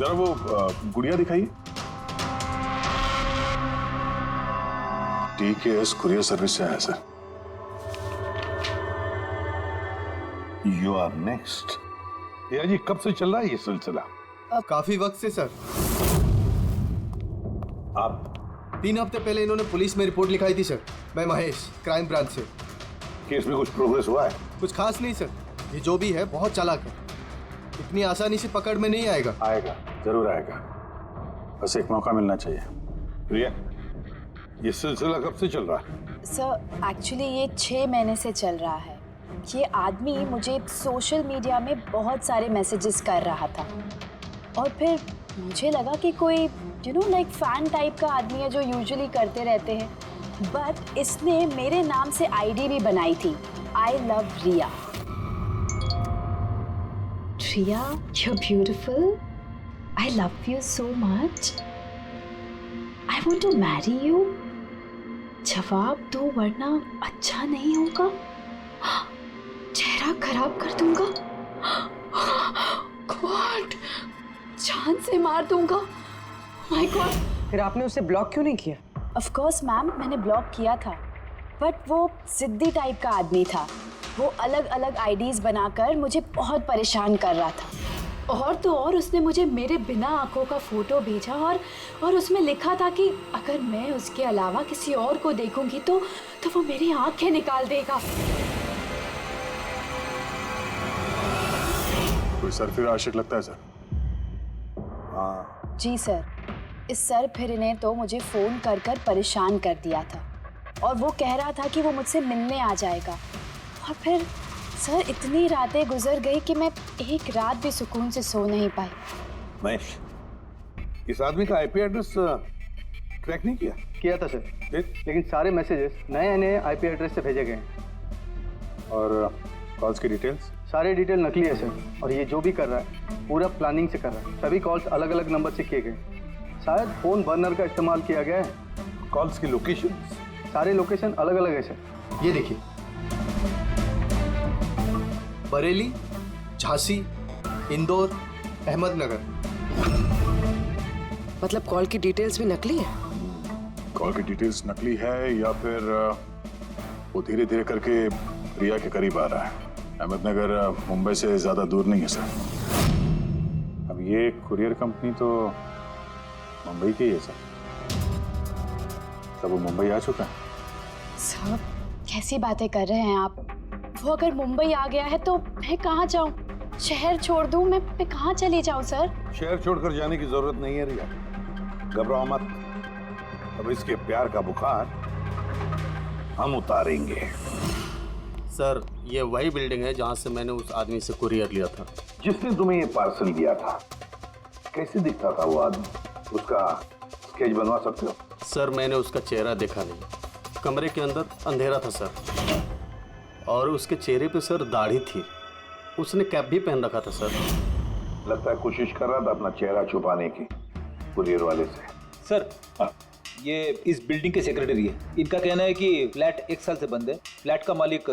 जरा वो गुड़िया दिखाइए। TKS कुरियर सर्विस से आया सर। You are next. भैया जी कब से चल रहा है ये सिलसिला? काफी वक्त से सर। आप 3 हफ्ते पहले इन्होंने पुलिस में रिपोर्ट लिखाई थी सर। मैं महेश, क्राइम ब्रांच से। केस में कुछ प्रोग्रेस हुआ है? कुछ खास नहीं सर। ये जो भी है बहुत चालाक है, इतनी आसानी से पकड़ में नहीं आएगा। आएगा, जरूर आएगा, बस एक मौका मिलना चाहिए। प्रिया, ये सिलसिला कब से चल रहा है? सर एक्चुअली ये 6 महीने से चल रहा है। ये आदमी मुझे सोशल मीडिया में बहुत सारे मैसेजेस कर रहा था और फिर मुझे लगा कि कोई लाइक फैन टाइप का आदमी है जो यूजुअली करते रहते हैं, बट इसने मेरे नाम से आईडी भी बनाई थी, I love Riya. Riya, you're beautiful. I love you so much. I want to marry you. जवाब दो वरना अच्छा नहीं होगा, चेहरा खराब कर दूंगा, गॉड जान से मार दूंगा। My God. फिर आपने उसे ब्लॉक क्यों नहीं किया? ऑफ कोर्स मैम, मैंने ब्लॉक किया था, बट वो जिद्दी टाइप का आदमी था। वो अलग अलग आईडीज बनाकर मुझे बहुत परेशान कर रहा था। और तो और उसने मुझे मेरे बिना आंखों का फोटो भेजा और उसमें लिखा था कि अगर मैं उसके अलावा किसी और को देखूंगी तो वो मेरी आंखें निकाल देगा। कोई सरफिर आशिक लगता है सर। हाँ। जी सर, इस सर फिर ने तो मुझे फोन कर कर परेशान कर दिया था और वो कह रहा था कि वो मुझसे मिलने आ जाएगा। और फिर सर इतनी रातें गुजर गई कि मैं एक रात भी सुकून से सो नहीं पाई। महेश, इस आदमी का आईपी एड्रेस ट्रैक नहीं किया? किया था सर, लेकिन सारे मैसेजेस नए नए आईपी एड्रेस से भेजे गए हैं। और कॉल्स की डिटेल्स? सारे डिटेल नकली है सर, और ये जो भी कर रहा है पूरा प्लानिंग से कर रहा है। सभी कॉल्स अलग अलग नंबर से किए गए, शायद फोन बर्नर का इस्तेमाल किया गया है। कॉल्स की लोकेशन? सारे लोकेशन अलग अलग है सर। ये देखिए, बरेली, झांसी, इंदौर, अहमदनगर। मतलब कॉल की डिटेल्स भी नकली है? कॉल की डिटेल्स नकली है या फिर वो धीरे धीरे करके रिया के करीब आ रहा है। अहमदनगर मुंबई से ज्यादा दूर नहीं है सर। अब ये कुरियर कंपनी तो मुंबई की है सर। तब वो मुंबई आ चुका है। सर कैसी बातें कर रहे हैं आप? वो अगर मुंबई आ गया है तो मैं कहाँ जाऊँ? शहर छोड़ दूँ? मैं कहाँ चली जाऊँ सर? शहर छोड़कर जाने की जरूरत नहीं है रिया, घबराओ मत। अब इसके प्यार का बुखार हम उतारेंगे। सर ये वही बिल्डिंग है जहाँ से मैंने उस आदमी से कुरियर लिया था। जिसने तुम्हें ये पार्सल दिया था, कैसे दिखता था वो आदमी? उसका स्केच बनवा सकते हो? सर मैंने उसका चेहरा देखा नहीं, कमरे के अंदर अंधेरा था सर, और उसके चेहरे पे सर दाढ़ी थी, उसने कैप भी पहन रखा था सर। लगता है कोशिश कर रहा था अपना चेहरा छुपाने की कुरियर वाले से। सर ये इस बिल्डिंग के सेक्रेटरी है। इनका कहना है कि फ्लैट 1 साल से बंद है। फ्लैट का मालिक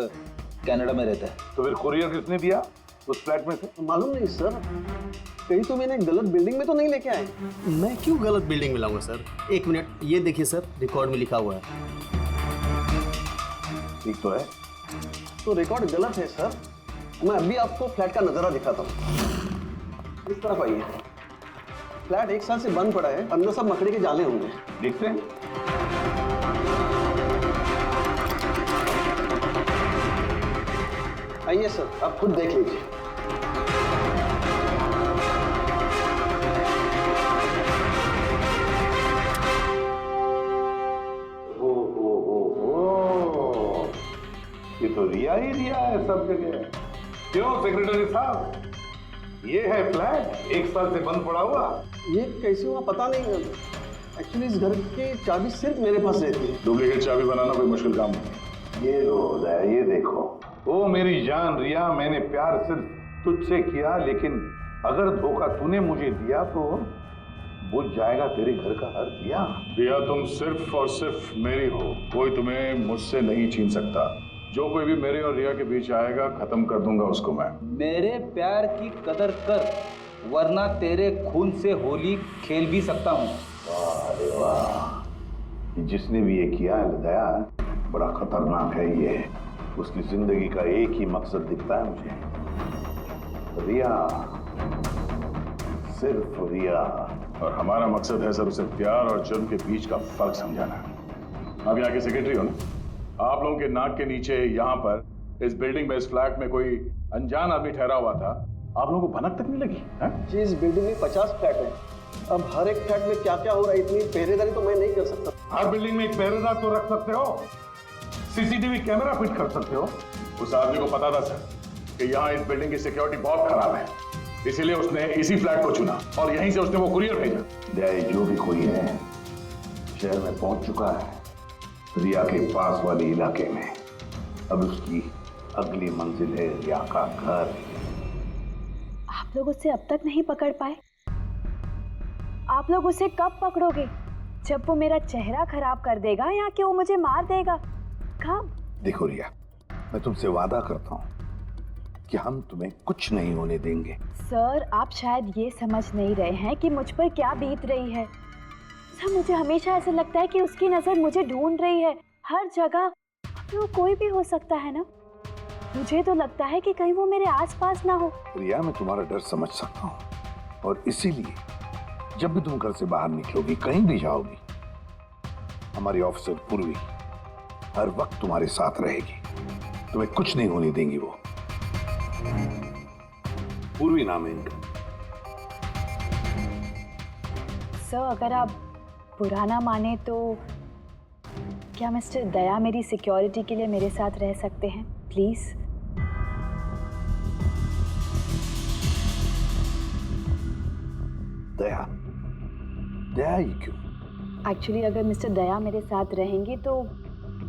कनाडा में रहता है। तो फिर कुरियर किसने दिया उस फ्लैट में से? मालूम नहीं सर, कहीं तो मैंने गलत बिल्डिंग में तो नहीं लेके आए। मैं क्यों गलत बिल्डिंग में लाऊंगा सर? एक मिनट, ये देखिए सर, रिकॉर्ड में लिखा हुआ है। ठीक तो है? तो रिकॉर्ड गलत है सर। मैं अभी आपको फ्लैट का नजारा दिखाता हूँ। इस तरफ आइए। फ्लैट 1 साल से बंद पड़ा है, अंदर सब मकड़ी के जाले होंगे। देखते हैं। आइए सर, आप खुद देख लीजिए। ये तो रिया ही रिया है सब जगह। क्यों सेक्रेटरी साहब, ये है फ्लैट 1 साल से बंद पड़ा हुआ। ये कैसे हुआ पता नहीं। एक्चुअली इस घर की चाबी सिर्फ मेरे पास रहती है। डुप्लीकेट चाबी बनाना कोई मुश्किल काम नहीं। ये रोज है, ये देखो। ओ मेरी जान रिया, मैंने प्यार सिर्फ तुझसे किया, लेकिन अगर धोखा तूने मुझे दिया तो बुझ जाएगा तेरे घर का हर दिया। रिया तुम सिर्फ और सिर्फ मेरी हो, कोई तुम्हें मुझसे नहीं छीन सकता। जो कोई भी मेरे और रिया के बीच आएगा खत्म कर दूंगा उसको मैं। मेरे प्यार की कदर कर, वरना तेरे खून से होली खेल भी सकता हूँ। अरे वाह, जिसने भी ये किया है दया, बड़ा खतरनाक है ये। उसकी जिंदगी का एक ही मकसद दिखता है मुझे, रिया, सिर्फ रिया। और हमारा मकसद है सर उसे प्यार और जुर्म के बीच का फर्क समझाना। आप यहाँ के सेक्रेटरी हो ना? आप लोगों के नाक के नीचे यहाँ पर इस बिल्डिंग में, इस फ्लैट में कोई अनजान आदमी ठहरा हुआ था, आप लोगों को भनक तक नहीं लगी है? जी, इस बिल्डिंग में 50 फ्लैट हैं। अब हर एक फ्लैट में क्या क्या हो रहा है, इतनी पहरेदारी तो मैं नहीं कर सकता। हर बिल्डिंग में एक पहरेदार तो रख सकते हो, सीसीटीवी कैमरा फिट कर सकते हो। उस आदमी को पता था सर कि यहाँ इस बिल्डिंग की सिक्योरिटी बहुत खराब है, इसीलिए उसने इसी फ्लैट को चुना और यहीं से उसने वो कुरियर भेजा। दया, जो भी कोई है शहर में पहुंच चुका है, रिया के पास वाले इलाके में। अब उसकी अगली मंजिल है रिया का घर। आप लोग उसे अब तक नहीं पकड़ पाए? आप लोग उसे कब पकड़ोगे? जब वो मेरा चेहरा खराब कर देगा या कि वो मुझे मार देगा? कब? देखो रिया, मैं तुमसे वादा करता हूं कि हम तुम्हें कुछ नहीं होने देंगे। सर, आप शायद ये समझ नहीं रहे हैं कि मुझ पर क्या बीत रही है। सर, मुझे हमेशा ऐसा लगता है कि उसकी नजर मुझे ढूंढ रही है हर जगह। वो कोई भी हो सकता है ना? मुझे तो लगता है कि कहीं वो मेरे आसपास ना हो। रिया, मैं तुम्हारा डर समझ सकता हूँ और इसीलिए जब भी तुम घर से बाहर निकलोगी, कहीं भी जाओगी, हमारी ऑफिसर पूर्वी हर वक्त तुम्हारे साथ रहेगी। तुम्हें कुछ नहीं होने देंगी वो। पूर्वी नाम है इनका। सर, अगर आप बुरा ना माने तो क्या मिस्टर दया मेरी सिक्योरिटी के लिए मेरे साथ रह सकते हैं प्लीज? दया, दया ही क्यों? एक्चुअली अगर मिस्टर दया मेरे साथ रहेंगे तो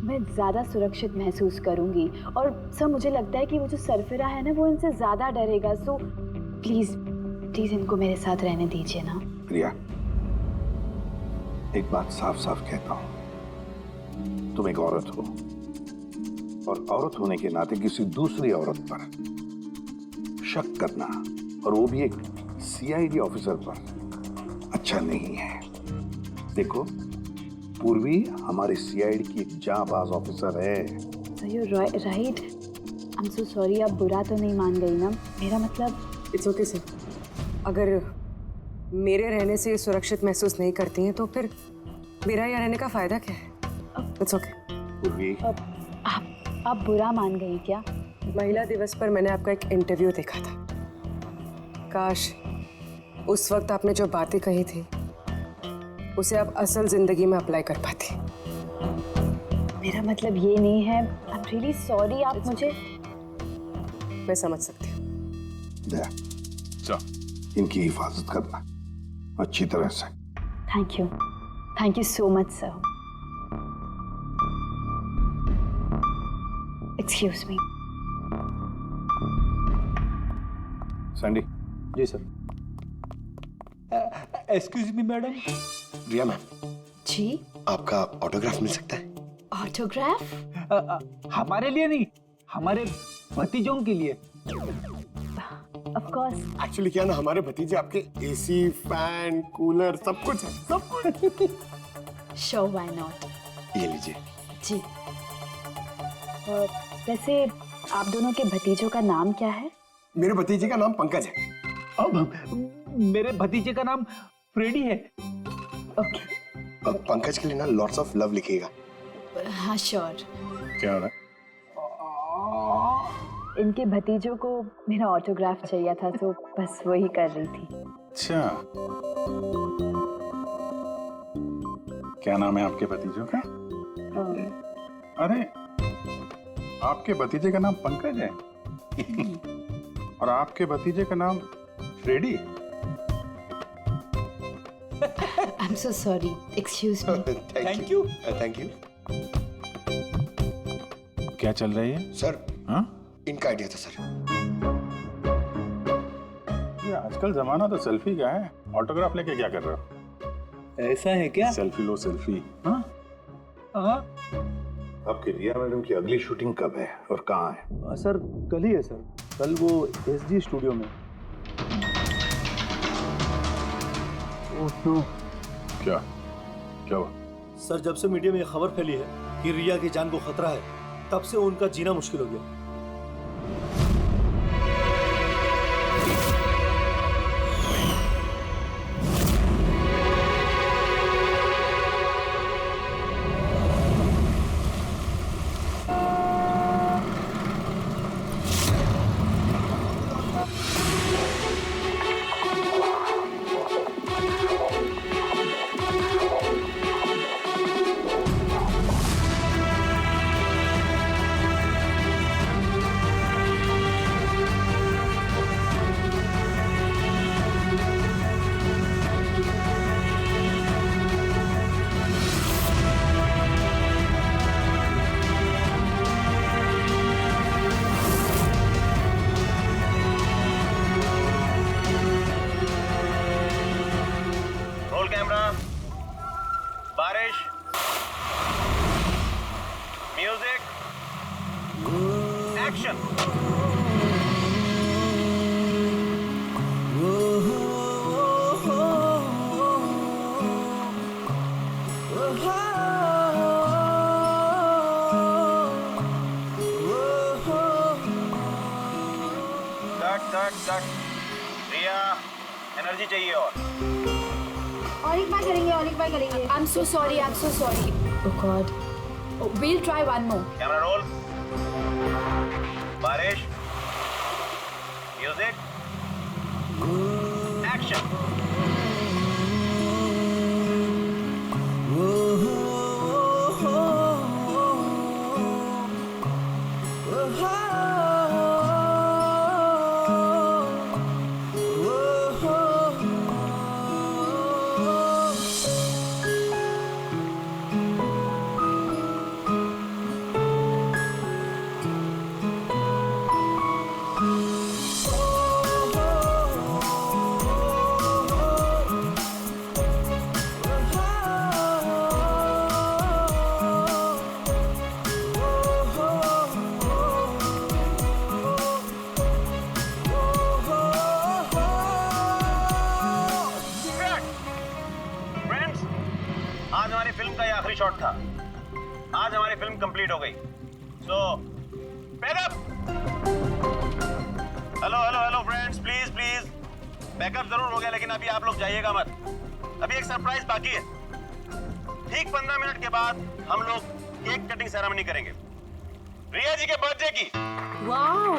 मैं ज़्यादा सुरक्षित महसूस करूंगी। और सर, मुझे लगता है कि वो जो सरफिरा है ना, वो इनसे ज़्यादा डरेगा। सो प्लीज़ प्लीज़ इनको मेरे साथ रहने दीजिए ना। रिया, एक बात साफ साफ कहता हूं, तुम एक औरत हो और औरत होने के नाते किसी दूसरी औरत पर शक करना, और वो भी एक सीआईडी ऑफिसर पर, अच्छा नहीं है। देखो, पूर्वी हमारे सीआईडी की एक जांबाज ऑफिसर है। Sir, you right. I am so sorry, आप बुरा तो नहीं मान गई ना? मेरा मतलब इट्स ओके सर। अगर मेरे रहने से सुरक्षित महसूस नहीं करती हैं तो फिर मेरा यहाँ रहने का फायदा क्या है? It's okay. पूर्वी, आप बुरा मान गई क्या? महिला दिवस पर मैंने आपका एक इंटरव्यू देखा था। काश उस वक्त आपने जो बातें कही थी उसे आप असल जिंदगी में अप्लाई कर पाती। मेरा मतलब ये नहीं है। I am really sorry. आप मुझे मैं समझ सकती हूँ। दया, चल इनकी हिफाजत करना अच्छी तरह से। Thank you so much sir. Excuse me. Sandy. जी sir. Excuse me madam. Riya ma'am, जी? आपका ऑटोग्राफ मिल सकता है? ऑटोग्राफ? हमारे लिए नहीं, हमारे भतीजों के लिए। Of course. एक्चुअली क्या ना, हमारे भतीजे आपके एसी, फैन, कूलर सब कुछ है, सब कुछ। Sure, why not. ये लीजिए। जी। वैसे आप दोनों के भतीजों का नाम क्या है? मेरे भतीजे का नाम पंकज है। अब मेरे भतीजे का नाम फ्रेडी है। ओके। अब पंकज के लिए ना लॉट्स ऑफ लव लिखिएगा। हाँ श्योर। क्या हो रहा है? इनके भतीजों को मेरा ऑटोग्राफ चाहिए था तो बस वही कर रही थी। अच्छा, क्या नाम है आपके भतीजों का? अरे, आपके भतीजे का नाम पंकज है और आपके भतीजे का नाम Freddie. I am so sorry, excuse me. Thank you. Thank you. क्या चल रही है सर? हाँ? इनका आइडिया था सर। ये आजकल जमाना तो सेल्फी का है, ऑटोग्राफ लेके क्या कर रहे हो? ऐसा है क्या? सेल्फी लो सेल्फी। हाँ? हाँ आपकी रिया मैडम की अगली शूटिंग कब है और कहाँ है? सर कल ही है सर, कल वो एसजी स्टूडियो में। क्या क्या हुआ? सर, जब से मीडिया में ये खबर फैली है कि रिया की जान को खतरा है, तब से उनका जीना मुश्किल हो गया। बारिश, म्यूजिक, एक्शन। कट। रिया, एनर्जी चाहिए और एक बार करेंगे। I'm so sorry. Oh God. We'll try one more. Camera roll. बारिश, म्यूजिक, एक्शन। आज हमारी फिल्म का ये आखिरी शॉट था। आज हमारी फिल्म कंप्लीट हो गई। So backup. Hello friends, please backup जरूर हो गया, लेकिन अभी आप लोग जाइएगा मत। अभी एक सरप्राइज बाकी है। ठीक 15 मिनट के बाद हम लोग केक कटिंग सेरेमनी करेंगे, रिया जी के बर्थडे की। Wow.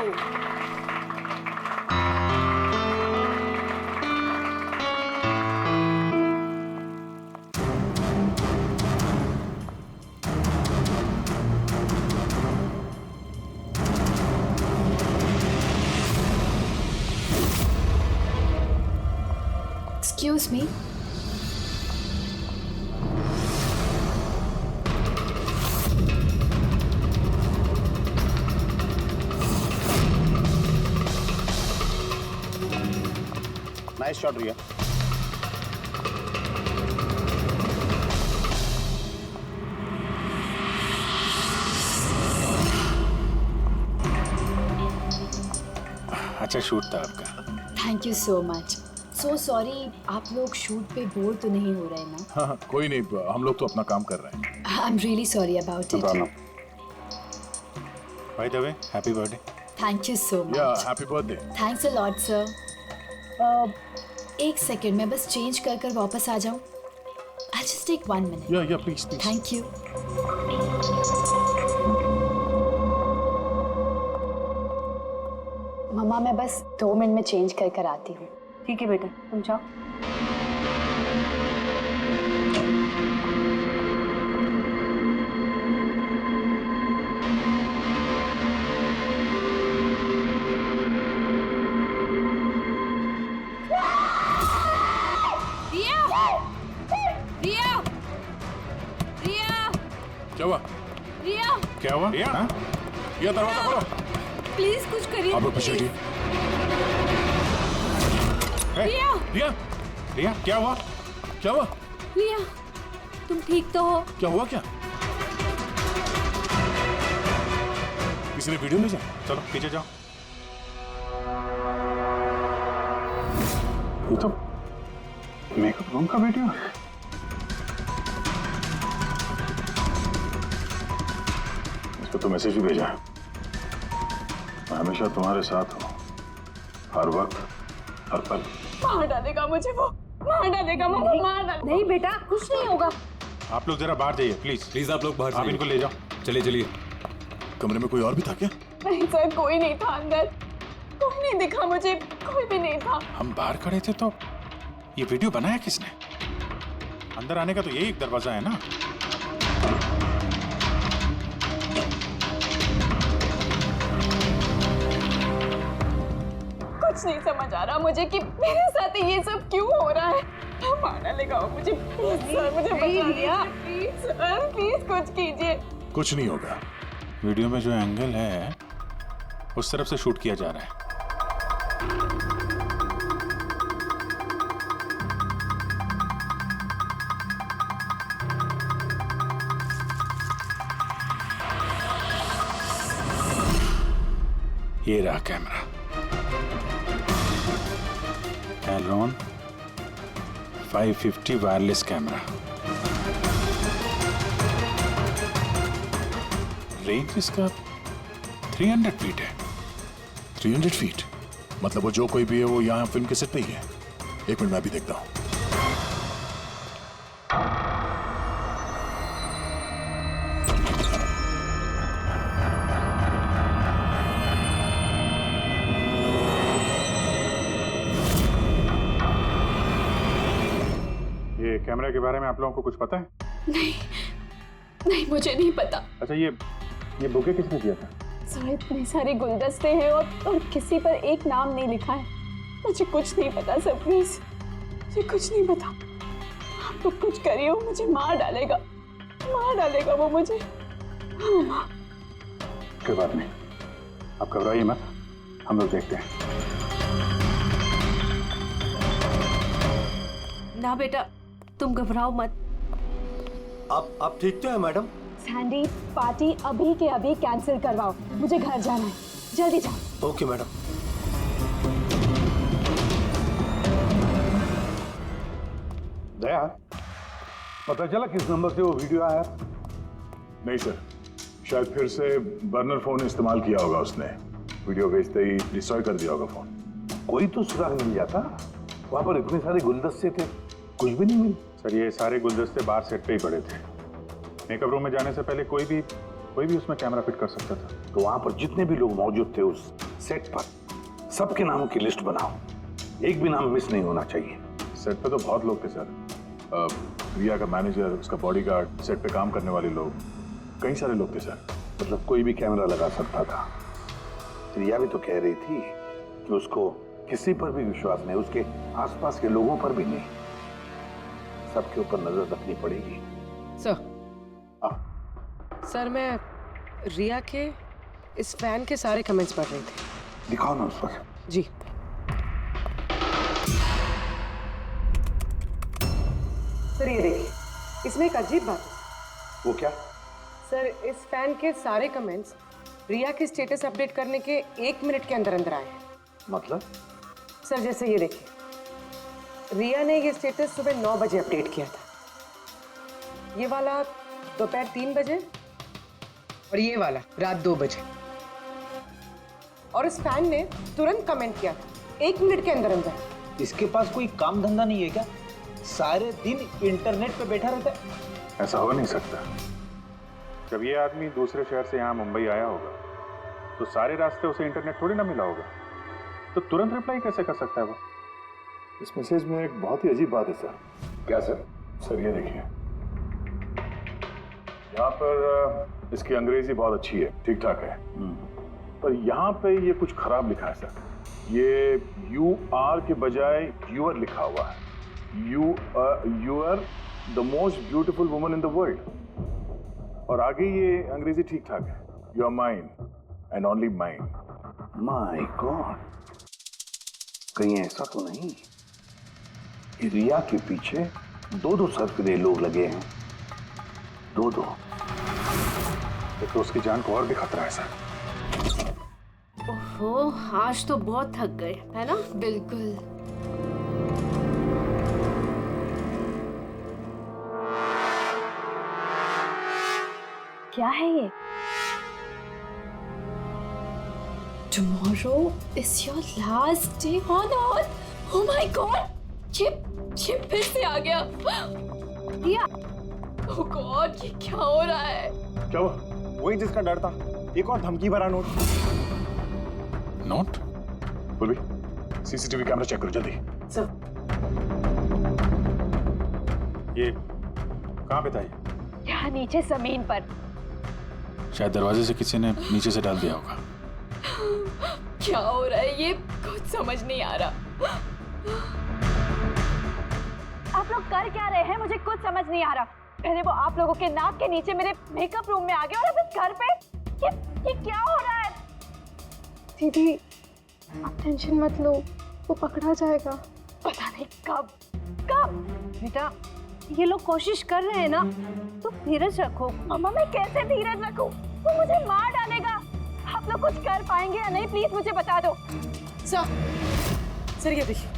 Excuse me. Nice shot Riya. अच्छा शूट था आपका। Thank you so much. So sorry, आप लोग शूट पे बोर तो नहीं हो रहे ना? हाँ, कोई नहीं, हम लोग तो अपना काम कर रहे हैं। I'm really sorry about it. By the way, happy birthday. Thank you so much. Yeah, happy birthday. Thanks a lot, sir. एक सेकेंड, मैं बस चेंज कर वापस आ जाऊँ। I'll just take 1 minute. Yeah, please. Thank you. मम्मा, मैं बस 2 minute में change कर आती हूँ। ठीक है बेटा, तुम जाओ। क्या हुआ? रिया, ये दरवाजा खोलो। प्लीज कुछ करिए। आप पीछे हटिए। रिया, क्या हुआ? रिया, तुम ठीक तो हो? क्या हुआ? किसी ने वीडियो ले जाए? चलो पीछे जाओ। मेकअप रूम का वीडियो? इस पर तो मैसेज भी भेजा है, मैं हमेशा तुम्हारे साथ हूँ, हर वक्त, हर पल। मार डालेगा मुझे वो, मार डालेगा, मार डालेगा। नहीं बेटा, कुछ नहीं होगा। आप लोग जरा बाहर जाइए प्लीज। प्लीज आप लोग बाहर आप इनको ले जाओ। चलिए चलिए। कमरे में कोई और भी था क्या? नहीं सर, कोई नहीं था अंदर, कोई नहीं दिखा मुझे, कोई भी नहीं था। हम बाहर खड़े थे तो ये वीडियो बनाया किसने? अंदर आने का तो यही एक दरवाजा है ना। कुछ नहीं समझ आ रहा मुझे कि मेरे साथ ये सब क्यों हो रहा है। मार डालेगा वो मुझे। प्लीज सर, मुझे बचा लीजिए प्लीज सर, प्लीज कुछ कीजिए। कुछ नहीं होगा। वीडियो में जो एंगल है उस तरफ से शूट किया जा रहा है। ये रहा कैमरा, एलोन 550 वायरलेस कैमरा। रेंज इसका 300 फीट है। 300 फीट? मतलब वो जो कोई भी है वो यहाँ फिल्म के सेट पे ही है। एक मिनट, मैं भी देखता हूँ। ये कैमरा के बारे में आप लोगों को कुछ पता है? नहीं मुझे नहीं पता। अच्छा, ये बुके किसने दिया था? सर इतने सारे गुलदस्ते हैं और किसी पर एक नाम नहीं लिखा है। मुझे कुछ नहीं पता सर, प्लीज मुझे कुछ नहीं पता। आप लोग कुछ करिए, वो मुझे मार डालेगा वो मुझे। कोई बात नहीं, आप घबराइए मत, हम लोग देखते हैं। ना बेटा, तुम घबराओ मत। आप ठीक तो है मैडम? सैंडी, पार्टी अभी के अभी कैंसिल करवाओ, मुझे घर जाना है, जल्दी जाओ। Okay madam. दया, पता चला किस नंबर से वो वीडियो आया? नहीं सर, शायद फिर से बर्नर फोन इस्तेमाल किया होगा उसने। वीडियो भेजते ही डिस्ट्रॉय कर दिया होगा फोन। कोई तो सुराग मिल जाता। वहां पर इतने सारे गुलदस्ते थे, कुछ भी नहीं मिले। सर, ये सारे गुलदस्ते बाहर सेट पे ही पड़े थे। मेकअप रूम में जाने से पहले कोई भी उसमें कैमरा फिट कर सकता था। तो वहां पर जितने भी लोग मौजूद थे उस सेट पर, सबके नामों की लिस्ट बनाओ, एक भी नाम मिस नहीं होना चाहिए। सेट पे तो बहुत लोग थे सर। रिया का मैनेजर, उसका बॉडीगार्ड, सेट पे काम करने वाले लोग, कई सारे लोग थे सर। मतलब कोई भी कैमरा लगा सकता था। रिया भी तो कह रही थी कि उसको किसी पर भी विश्वास नहीं, उसके आसपास के लोगों पर भी नहीं, सबके ऊपर नजर रखनी पड़ेगी। सर मैं रिया के इस फैन के सारे कमेंट्स पढ़ रही थी। दिखाओ ना उस पर। जी। सर ये देखिए, इसमें एक अजीब बात है। वो क्या? सर इस फैन के सारे कमेंट्स रिया के स्टेटस अपडेट करने के 1 मिनट के अंदर अंदर आए हैं। मतलब? सर जैसे ये देखिए, रिया ने ये स्टेटस सुबह 9 बजे अपडेट किया था, ये वाला दोपहर 3 बजे और ये वाला रात 2 बजे। और इस फैन ने तुरंत कमेंट किया था 1 मिनट के अंदर अंदर। इसके पास कोई काम धंधा नहीं है क्या? सारे दिन इंटरनेट पे बैठा रहता है। ऐसा हो नहीं सकता। जब ये आदमी दूसरे शहर से यहाँ मुंबई आया होगा तो सारे रास्ते उसे इंटरनेट थोड़ी ना मिला होगा, तो तुरंत रिप्लाई कैसे कर सकता है वो? इस मैसेज में एक बहुत ही अजीब बात है सर। क्या सर? सर ये देखिए, यहाँ पर इसकी अंग्रेजी बहुत अच्छी है, ठीक ठाक है, पर यहाँ पे ये कुछ खराब लिखा है सर। ये यू आर के बजाय यूर लिखा हुआ है। You are the most beautiful woman in the world. और आगे ये अंग्रेजी ठीक ठाक है, you are mine and only mine. My god, कहीं ऐसा तो नहीं कि रिया के पीछे 2 सरफिरे लोग लगे हैं? 2। तो उसकी जान को और भी खतरा है सर। ओहो, आज तो बहुत थक गए, है ना? बिल्कुल। क्या है ये? Tomorrow is your last day on earth. Oh my God! ये फिर से आ गया। रिया, oh God, ये क्या हो रहा है? क्या हुआ? वही जिसका डर था, एक और धमकी भरा नोट। नोट? बोल भी, सीसीटीवी कैमरा चेक करो जल्दी। सर, ये कहाँ पे था ये? यहाँ नीचे जमीन पर। शायद दरवाजे से किसी ने नीचे से डाल दिया होगा। क्या हो रहा है ये? कुछ समझ नहीं आ रहा। आप लोग कर क्या रहे हैं? मुझे कुछ समझ नहीं आ रहा। पहले वो आप लोगों के नाक के नीचे मेरे मेकअप रूम में आ गया और अब इस घर पे ये क्या हो रहा है? दीदी आप टेंशन मत लो, वो पकड़ा जाएगा। पता नहीं कब। बेटा ये लोग कोशिश कर रहे हैं ना, तो धीरज रखो। मम्मा मैं कैसे धीरज रखूं? वो मुझे मार डालेगा। आप लोग कुछ कर पाएंगे या नहीं, प्लीज मुझे बता दो। सर ये देखिए,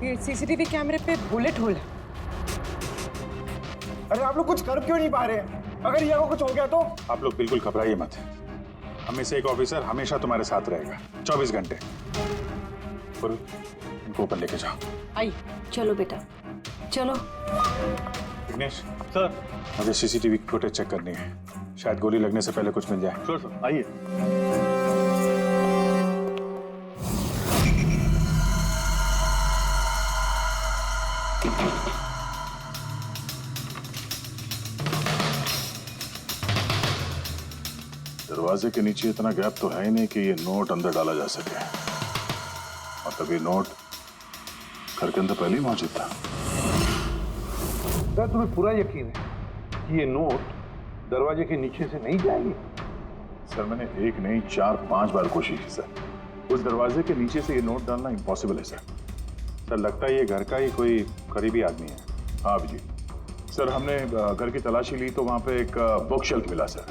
ये सीसीटीवी कैमरे पे बुलेट होल है। अरे आप लोग कुछ कर क्यों नहीं पा रहे हैं? अगर यहाँ को कुछ हो गया तो? आप लोग बिल्कुल घबराइए मत। हमें से एक ऑफिसर हमेशा तुम्हारे साथ रहेगा 24 घंटे। बोल, इनको ऊपर लेके जाओ। आई चलो बेटा चलो। विघ्नेश सर। मुझे सीसीटीवी फुटेज चेक करनी है, शायद गोली लगने से पहले कुछ मिल जाए। श्योर सर, आइए। दरवाजे के नीचे इतना गैप तो है ही नहीं कि ये नोट अंदर डाला जा सके। मतलब ये नोट घर के अंदर पहले ही मौजूद था। क्या तुम्हें पूरा यकीन है कि ये नोट दरवाजे के नीचे से नहीं जाएगी? सर मैंने एक नहीं 4-5 बार कोशिश की सर। उस दरवाजे के नीचे से ये नोट डालना इम्पॉसिबल है सर। सर लगता है ये घर का ही कोई करीबी आदमी है। हाँ जी सर, हमने घर की तलाशी ली तो वहाँ पे एक बुक शेल्फ मिला सर,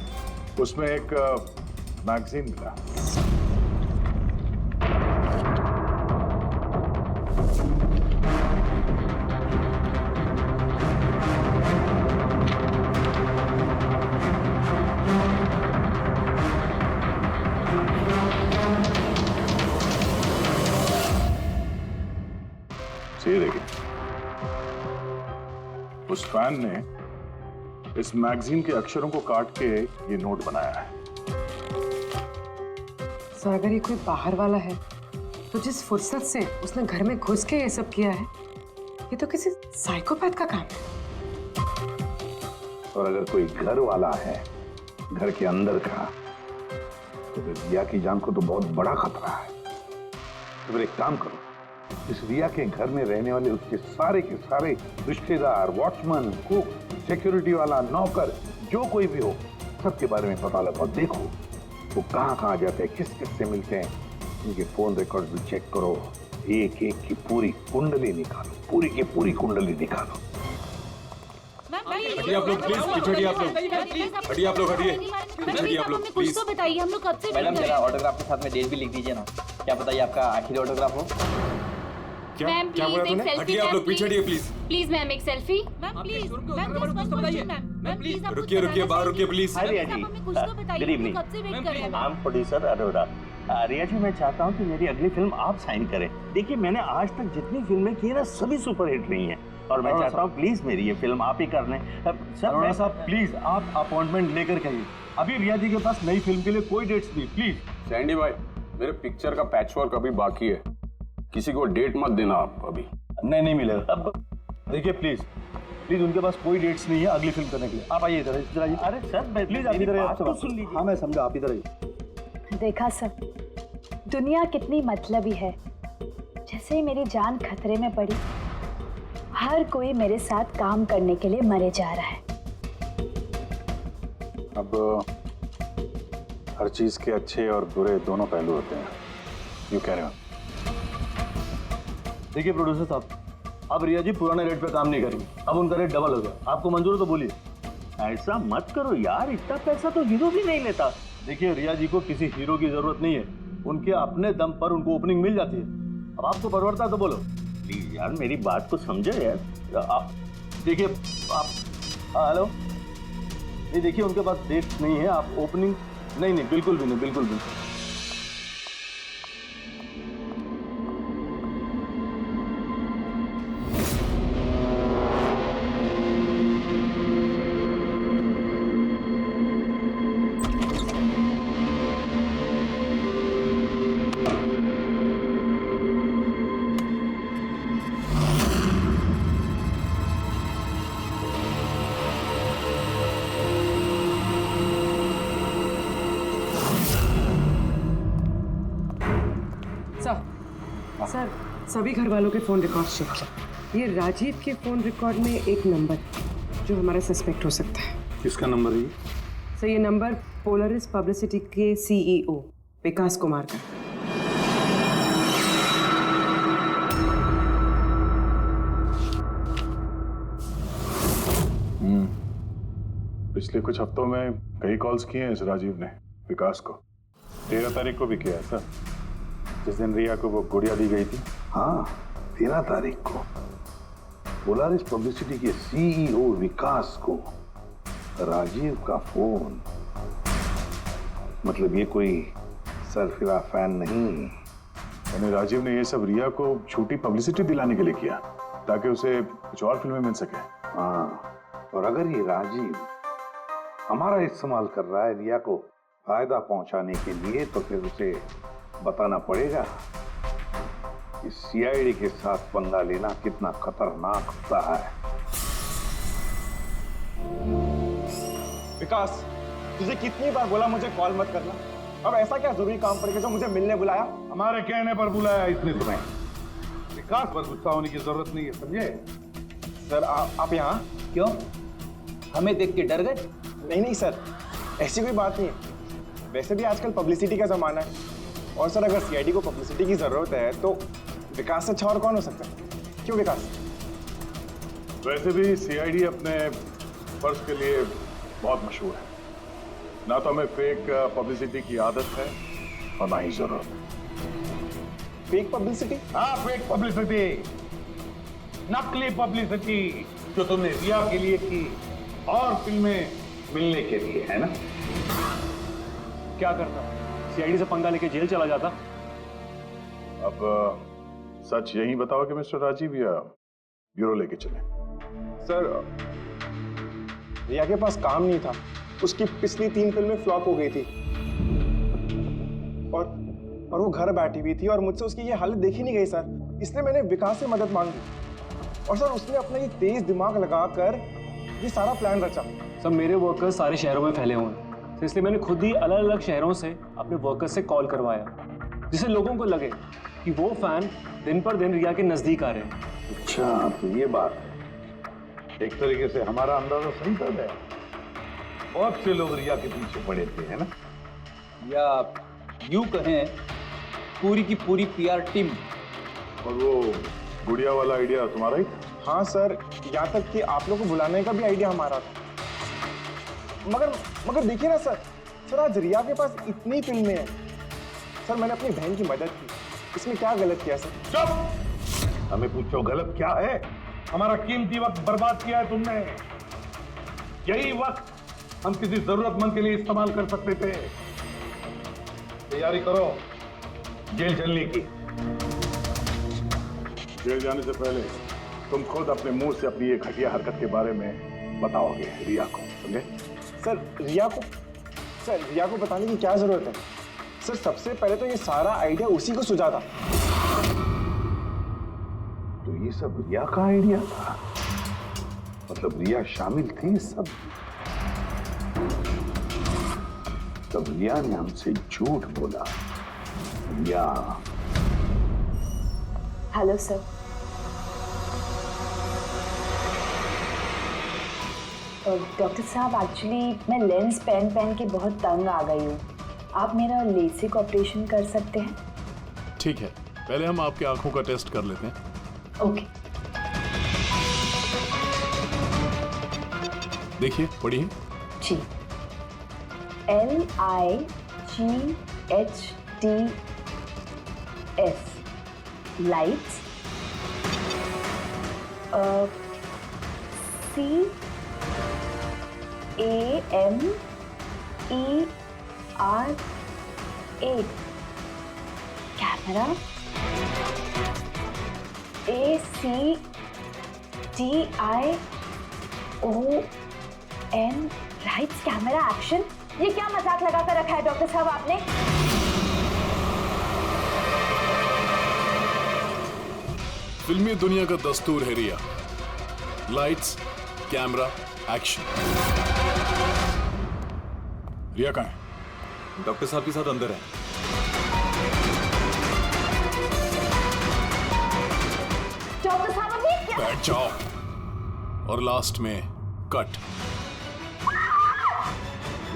उसमें एक मैगजीन मिला। ये देखिए, उस फैन ने इस मैगजीन के अक्षरों को काट के ये नोट बनाया है। सर अगर ये कोई बाहर वाला है तो जिस फुर्सत से उसने घर में घुस के ये सब किया है, ये तो किसी साइकोपैथ का काम है। और अगर कोई घर वाला है घर के अंदर का, तो फिर रिया की जान को तो बहुत बड़ा खतरा है। तो फिर एक काम करो, इस रिया के घर में रहने वाले उसके सारे के सारे रिश्तेदार, वॉचमैन, कुक, सिक्योरिटी वाला, नौकर, जो कोई भी हो, सबके बारे में पता लगाओ। देखो वो कहाँ जाते हैं, किस किस से मिलते हैं, उनके फोन रिकॉर्ड भी चेक करो। एक एक की पूरी कुंडली निकालो, पूरी की पूरी कुंडली निकालो। हटिए आप लोग प्लीज, पीछे हटिए आप लोग, हटिए आप लोग, हटिए पीछे हटिए आप लोग प्लीज। तो बताइए, हम लोग कब से मैडम जरा ऑटोग्राफ के साथ में डेट भी लिख दीजिए ना। क्या पता ये आपका आखिरी ऑटोग्राफ हो। क्या बोला तूने? हटिए आप लोग, पीछे हटिए प्लीज। प्लीज मैम एक सेल्फी। मैम प्लीज, मैम बताइए, मैम प्लीज रुकिए बाहर रुकिए please. Hi Riya ji, good evening. I am producer Arora. Riya ji, मैं चाहता हूँ कि मेरी अगली फिल्म आप साइन करें। देखिए मैंने आज तक जितनी फिल्में की है ना, सभी सुपरहिट रही हैं, और मैं चाहता हूँ प्लीज मेरी ये फिल्म आप ही कर लें। अरोड़ा साहब प्लीज आप अपॉइंटमेंट लेकर कहिए। अभी रिया जी के पास नई फिल्म के लिए कोई डेट्स नहीं, प्लीज। सैंडी भाई, मेरे पिक्चर का पैचवर्क अभी बाकी है, किसी को डेट मत देना आप अभी। नहीं मिलेगा। देखिए प्लीज उनके पास कोई डेट्स नहीं है अगली फिल्म करने के लिए। आप आइए इधर आइए। अरे सर प्लीज आप इधर आइए, सुन लीजिए। हाँ मैं समझा, आप इधर आइए। देखा सर, दुनिया कितनी मतलबी है। जैसे ही मेरी जान खतरे में पड़ी, हर कोई मेरे साथ काम करने के लिए मरे जा रहा है। अब हर चीज के अच्छे और बुरे दोनों पहलू होते हैं। यू कह रहे हो? देखिए प्रोड्यूसर साहब, अब रिया जी पुराने रेट पे काम नहीं करेंगे, अब उनका रेट डबल हो गया। आपको मंजूर है तो बोलिए। ऐसा मत करो यार, इतना पैसा तो हीरो भी नहीं लेता। देखिए रिया जी को किसी हीरो की जरूरत नहीं है, उनके अपने दम पर उनको ओपनिंग मिल जाती है। अब आपको परवड़ता है तो बोलो। प्लीज यार मेरी बात को समझो यार। देखिए आप हेलो नहीं देखिए, उनके पास डेट नहीं है। आप ओपनिंग नहीं, बिल्कुल भी नहीं, बिल्कुल भी नहीं। सर, सभी घर वालों के फोन रिकॉर्ड चेक किया। ये राजीव के फोन रिकॉर्ड में एक नंबर जो हमारा सस्पेक्ट हो सकता है। किसका नंबर है? सर, ये नंबर पोलरिस पब्लिसिटी के सीईओ विकास कुमार का। पिछले कुछ हफ्तों में कई कॉल्स किए हैं इस राजीव ने विकास को। 13 तारीख को भी किया है सर, जिस दिन रिया को वो गुड़िया दी गई थी। हाँ, 13 तारीख को पोलारिस पब्लिसिटी के सीईओ विकास को राजीव का फोन। मतलब ये कोई सरफिरा फैन नहीं। यानी राजीव ने ये सब रिया को छोटी पब्लिसिटी दिलाने के लिए किया ताकि उसे कुछ और फिल्में मिल सके। हाँ, और अगर ये राजीव हमारा इस्तेमाल कर रहा है रिया को फायदा पहुंचाने के लिए, तो फिर उसे बताना पड़ेगा कि सीआईडी के साथ पंगा लेना कितना खतरनाक होता है। विकास, तुझे कितनी बार बोला मुझे कॉल मत करना? अब ऐसा क्या जरूरी काम पड़ गया जो मुझे मिलने बुलाया? हमारे कहने पर बुलाया इसने तुम्हें। विकास पर गुस्सा होने की जरूरत नहीं है, समझे? सर, आप यहाँ क्यों? हमें देख के डर गए? नहीं सर, ऐसी कोई बात नहीं है। वैसे भी आजकल पब्लिसिटी का जमाना है, और सर अगर सीआईडी को पब्लिसिटी की जरूरत है तो विकास से अच्छा और कौन हो सकता है? क्यों विकास? वैसे भी सीआईडी अपने फर्ज के लिए बहुत मशहूर है। ना तो हमें फेक पब्लिसिटी की आदत है और ना ही जरूरत। Fake publicity? हाँ, फेक पब्लिसिटी, नकली पब्लिसिटी जो तुमने रिया के लिए की और फिल्में मिलने के लिए, है ना? क्या करता? सीआईडी से पंगा लेके जेल चला जाता। अब सच यही बताओ कि मिस्टर राजीव या ब्यूरो लेके चले? सर, रिया के पास काम नहीं था। उसकी पिछली 3 फिल्में फ्लॉप हो गई थी और वो घर बैठी हुई थी और मुझसे उसकी ये हालत देखी नहीं गई सर। इसलिए मैंने विकास से मदद मांगी और सर उसने अपना ये तेज दिमाग लगाकर ये सारा प्लान रचा। सर, मेरे वर्कर्स सारे शहरों में फैले हुए हैं, तो इसलिए मैंने खुद ही अलग अलग शहरों से अपने वर्कर्स से कॉल करवाया, जिससे लोगों को लगे कि वो फैन दिन पर दिन रिया के नजदीक आ रहे हैं। अच्छा, तो ये बात है। एक तरीके से हमारा अंदाजा सही था। बहुत से लोग रिया के पीछे पड़े थे, है ना? या यूं कहें पूरी की पूरी पीआर टीम। और वो गुड़िया वाला आइडिया तुम्हारा ही? हाँ सर, यहाँ तक कि आप लोग को बुलाने का भी आइडिया हमारा था। मगर देखिए ना सर, आज रिया के पास इतनी फिल्में हैं। सर, मैंने अपनी बहन की मदद की, इसमें क्या गलत किया सर? चुप! हमें पूछो गलत क्या है? हमारा कीमती वक्त बर्बाद किया है तुमने। यही वक्त हम किसी जरूरतमंद के लिए इस्तेमाल कर सकते थे। तैयारी करो जेल चलने की। जेल जाने से पहले तुम खुद अपने मुंह से अपनी एक घटिया हरकत के बारे में बताओगे रिया को, समझे? सर, रिया को बताने की क्या जरूरत है? सर, सबसे पहले तो ये सारा आइडिया उसी को सुझा था। तो ये सब रिया का आइडिया था? मतलब रिया शामिल थी सब? तब रिया ने हमसे झूठ बोला। रिया। Hello sir. डॉक्टर साहब, एक्चुअली मैं लेंस पहन के बहुत तंग आ गई हूँ। आप मेरा लेसिक ऑपरेशन कर सकते हैं? ठीक है, पहले हम आपके आंखों का टेस्ट कर लेते हैं। ओके। देखिए, पढ़िए। जी। LIGHTS lights. AMER8 camera ACTION rights camera action. ये क्या मजाक लगा कर रखा है डॉक्टर साहब आपने? फिल्मी दुनिया का दस्तूर है रिया, लाइट्स कैमरा एक्शन। रिया कहाँ है? डॉक्टर साहब के साथ अंदर है। डॉक्टर साहब अभी क्या? बैठ जाओ और लास्ट में cut.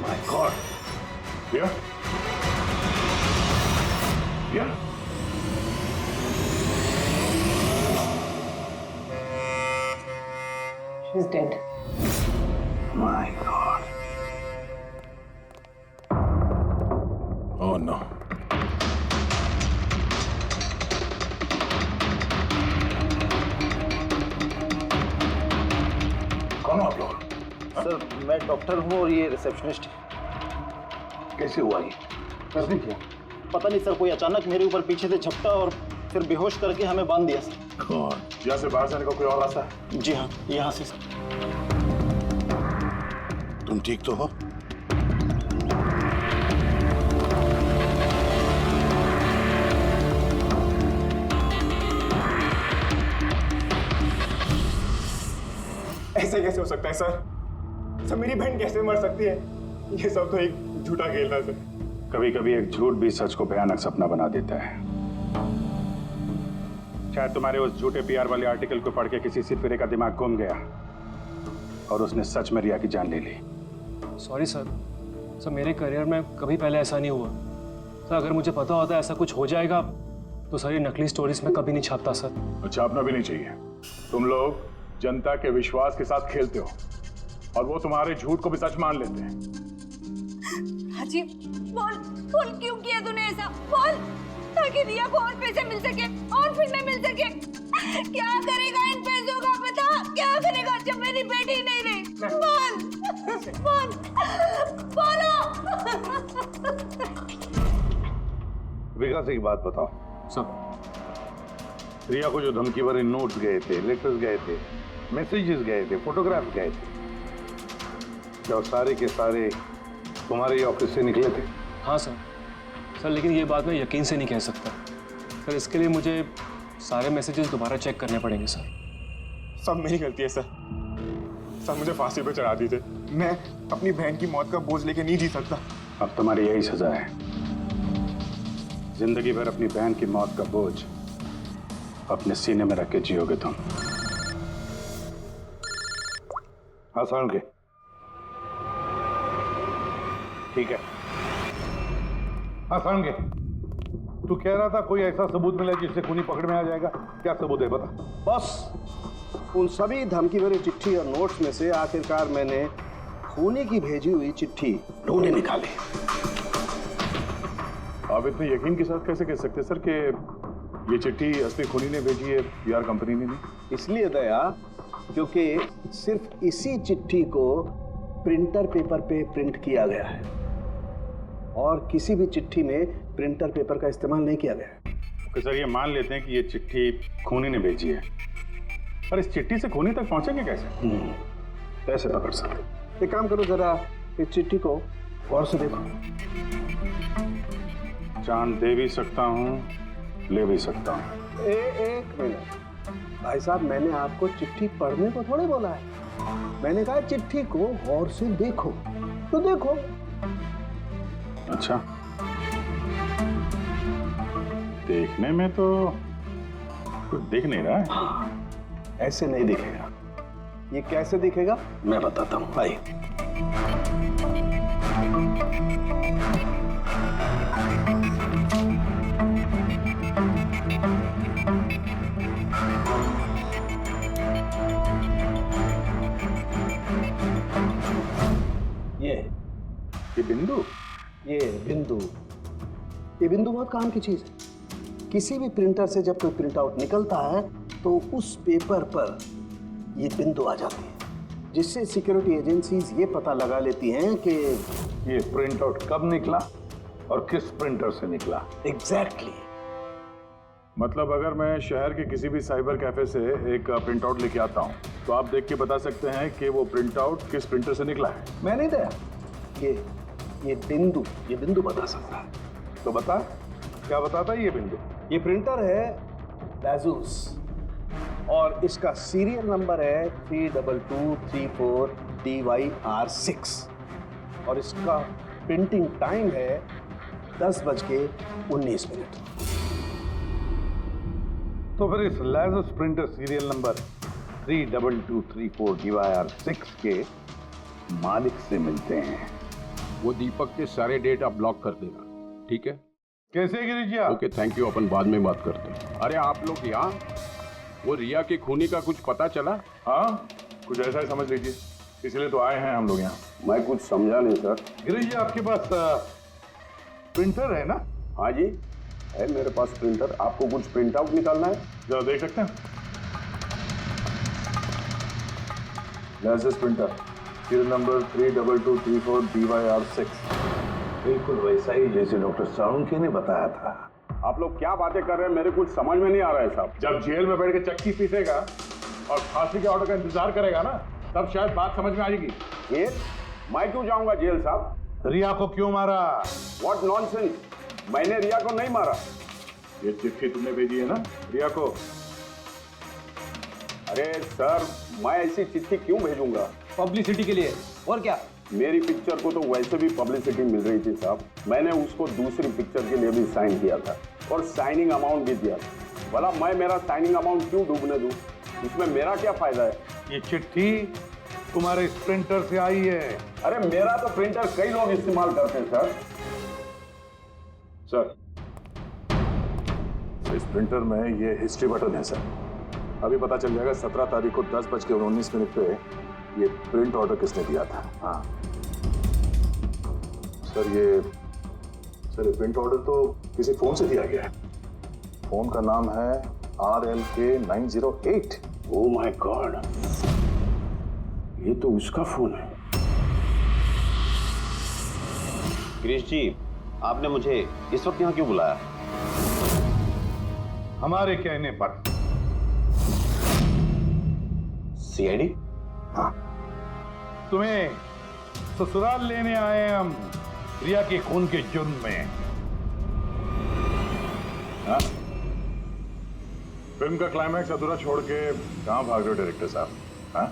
My god. Riya? Riya? She's dead. My God. Oh no. कौन हो आप लोग? सर मैं डॉक्टर हूँ और ये रिसेप्शनिस्ट। कैसे हुआ ये? किसने किया? पता नहीं सर, कोई अचानक मेरे ऊपर पीछे से झपटा और फिर बेहोश करके हमें बांध दिया सर। यहाँ से बाहर जाने का कोई और रास्ता है? जी हाँ, यहाँ से सर। तुम ठीक तो हो? ऐसे कैसे हो सकता है सर? सर मेरी बहन कैसे मर सकती है? ये सब तो एक झूठा खेल था सर। कभी कभी एक झूठ भी सच को भयानक सपना बना देता है। शायद तुम्हारे उस झूठे पीआर वाले आर्टिकल को पढ़ के किसी सिरफिरे का दिमाग घूम गया और उसने सच में रिया की जान ले ली। सॉरी सर, मेरे करियर में कभी पहले ऐसा नहीं हुआ सर। अगर मुझे पता होता ऐसा कुछ हो जाएगा तो सर ये नकली स्टोरीज में कभी नहीं छापता सर। छापना भी नहीं चाहिए। तुम लोग जनता के विश्वास के साथ खेलते हो और वो तुम्हारे झूठ को भी सच मान लेते हैं। राजीव, बोल क्यों किया तूने ऐसा? बोल, ताकि रिया को और पैसे मिल सके और फिल्में मिल सके। क्या करेगा इन पैसों का पता? क्या करेगा जब मेरी बेटी नहीं रही? बोल, बोलो। विकास एक बात बताओ सब। रिया को जो धमकी भरे नोट्स गए थे, लेटर्स गए थे, मैसेजेस गए थे, फोटोग्राफ गए थे, क्या सारे के सारे तुम्हारे ऑफिस से निकले थे? हाँ सर, लेकिन ये बात मैं यकीन से नहीं कह सकता सर। इसके लिए मुझे सारे मैसेजेस दोबारा चेक करने पड़ेंगे सर। सब मेरी गलती है सर। मुझे फांसी पे चढ़ा दीजिए। मैं अपनी बहन की मौत का बोझ लेके नहीं जी सकता। अब तुम्हारी यही सजा है। जिंदगी भर अपनी बहन की मौत का बोझ अपने सीने में रख के जियोगे तुम। आसान के ठीक है। आसान के तू कह रहा था कोई ऐसा सबूत मिला जिससे खूनी पकड़ में आ जाएगा। क्या सबूत है बता? बस उन सभी धमकी भरी चिट्ठी और नोट्स में से आखिरकार मैंने खूनी की भेजी हुई चिट्ठी ढूंढे निकाली। आप इतने यकीन के साथ कैसे कह सकते सर कि ये चिट्ठी असली खूनी ने भेजी है, पीआर कंपनी ने नहीं? इसलिए दया, क्योंकि सिर्फ इसी चिट्ठी को प्रिंटर पेपर पे प्रिंट किया गया है और किसी भी चिट्ठी में प्रिंटर पेपर का इस्तेमाल नहीं किया गया है। तो सर ये मान लेते हैं कि ये चिट्ठी खूनी ने भेजी है, पर इस चिट्ठी से खूनी तक पहुंचेंगे कैसे? कैसे पकड़ सकते? एक काम करो, जरा इस चिट्ठी को गौर से देखो। जान दे भी सकता हूँ, ले भी सकता हूँ। एक मिनट भाई साहब, मैंने आपको चिट्ठी पढ़ने को थोड़ी बोला है। मैंने कहा चिट्ठी को गौर से देखो, तो देखो। अच्छा, देखने में तो कुछ दिख नहीं रहा है। ऐसे नहीं दिखेगा। ये कैसे दिखेगा मैं बताता हूँ भाई। ये बिंदु, ये बिंदु बहुत काम की चीज है। किसी भी प्रिंटर से जब कोई प्रिंट आउट निकलता है तो उस पेपर पर ये बिंदु आ जाती है। जिससे सिक्योरिटी एजेंसीज ये पता लगा लेती हैं कि ये प्रिंट आउट कब निकला और किस प्रिंटर से निकला। एग्जैक्टली। मतलब अगर मैं शहर के किसी भी साइबर कैफे से एक प्रिंट आउट लेके आता हूँ तो आप देख के बता सकते हैं कि वो प्रिंट आउट किस प्रिंटर से निकला है। मैं नहीं दिया, ये बिंदु बता सकता है। तो बता, क्या बताता है ये बिंदु? ये प्रिंटर है Asus और इसका सीरियल नंबर है 32234 DYR6 और इसका प्रिंटिंग टाइम है 10:19। तो फिर इस Asus printer serial number 32234 DYR6 के मालिक से मिलते हैं। वो दीपक के सारे डेटा ब्लॉक कर देना, ठीक है? कैसे गिरीश जी? ओके, थैंक यू, अपन बाद में बात करते हैं। अरे आप लोग यहाँ, वो रिया के खूनी का कुछ पता चला? हाँ, कुछ ऐसा ही समझ लीजिए, इसलिए तो आए हैं हम लोग यहाँ। मैं कुछ समझा नहीं सर। गिरीश जी, आपके पास प्रिंटर है ना? हाँ जी, है मेरे पास प्रिंटर। आपको कुछ प्रिंट आउट निकालना है? जरा देख सकते हैं। Asus printer serial number 32234 DYR6। बिल्कुल वैसा ही जैसे डॉक्टर साळुंखे ने बताया था। आप लोग क्या बातें कर रहे हैं, मेरे कुछ समझ में नहीं आ रहा है साहब। जब जेल में बैठ के चक्की पीसेगा और फांसी के ऑर्डर का इंतजार करेगा ना, तब शायद बात समझ में आएगी। जेल? मैं क्यों जाऊंगा जेल साहब? रिया को क्यों मारा? व्हाट नॉनसेंस, मैंने रिया को नहीं मारा। ये चिट्ठी तुमने भेजी है ना रिया को? अरे सर, मैं ऐसी चिट्ठी क्यों भेजूंगा? पब्लिसिटी के लिए, और क्या? मेरी पिक्चर को तो वैसे भी पब्लिसिटी मिल रही थी साहब। मैंने उसको दूसरी पिक्चर के लिए भी साइन किया था और साइनिंग अमाउंट भी दिया था। भला मैं मेरा साइनिंग अमाउंट क्यों डूबने दूं? इसमें मेरा क्या फायदा है? ये चिट्ठी तुम्हारे इस प्रिंटर से आई है। अरे मेरा तो प्रिंटर कई लोग इस्तेमाल करते हैं सर। सर, इस प्रिंटर में ये हिस्ट्री बटन है सर। अभी पता चल जाएगा 17 तारीख को 10:19 पे ये प्रिंट ऑर्डर किसने दिया था। हाँ सर, ये प्रिंट ऑर्डर तो किसी फोन से दिया गया है। फोन का नाम है RLK908। ओह माय गॉड, ये तो उसका फोन है। गिरीश जी, आपने मुझे इस वक्त यहाँ क्यों बुलाया? हमारे कहने पर। CID? हाँ, तुम्हें ससुराल लेने आए हैं हम, रिया के खून के जुर्म में। हाँ? फिल्म का क्लाइमैक्स अधूरा छोड़ के कहां भाग रहे हो डायरेक्टर साहब? हाँ?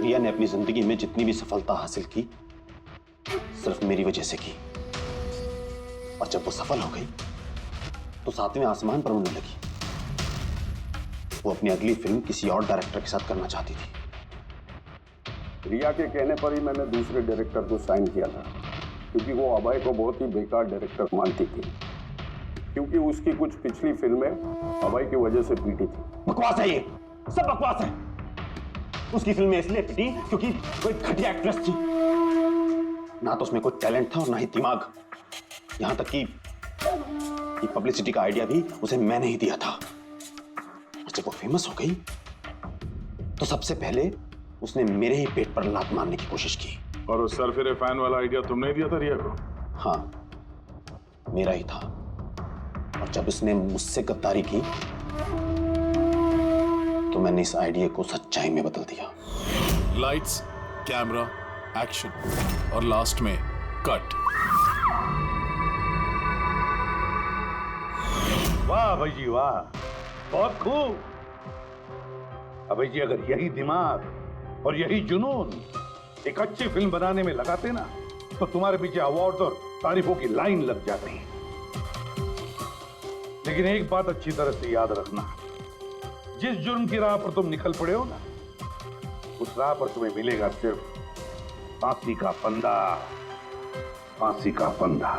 रिया ने अपनी जिंदगी में जितनी भी सफलता हासिल की, सिर्फ मेरी वजह से की। और जब वो सफल हो गई तो 7वें आसमान पर उड़ने लगी। वो अपनी अगली फिल्म किसी और डायरेक्टर के साथ करना चाहती थी। रिया के कहने पर ही मैंने दूसरे डायरेक्टर को साइन किया था, क्योंकि वो अभय को बहुत ही बेकार डायरेक्टर मानती थी, क्योंकि उसकी कुछ पिछली फिल्में अभय की वजह से पीटी थी। बकवास है, ये सब बकवास है। उसकी फिल्में इसलिए पिटी क्योंकि कोई घटिया एक्ट्रेस थी। ना तो उसमें कोई टैलेंट था और ना ही दिमाग। यहां तक कि पब्लिसिटी का आइडिया भी उसे मैंने ही दिया था। और जब वो फेमस हो गई तो सबसे पहले उसने मेरे ही पेट पर लात मारने की कोशिश की। और उस सरफिरे फैन वाला आइडिया तुमने ही दिया था रिया को? हाँ, मेरा ही था। और जब उसने मुझसे गद्दारी की तो मैंने इस आइडिया को सच्चाई में बदल दिया। लाइट्स, कैमरा, एक्शन और लास्ट में कट। वाह भाई जी वाह, बहुत खूब। अबे जी, अगर यही दिमाग और यही जुनून एक अच्छी फिल्म बनाने में लगाते ना, तो तुम्हारे पीछे अवार्ड और तारीफों की लाइन लग जाती। लेकिन एक बात अच्छी तरह से याद रखना, जिस जुर्म की राह पर तुम निकल पड़े हो ना, उस राह पर तुम्हें मिलेगा सिर्फ फांसी का फंदा, फांसी का फंदा।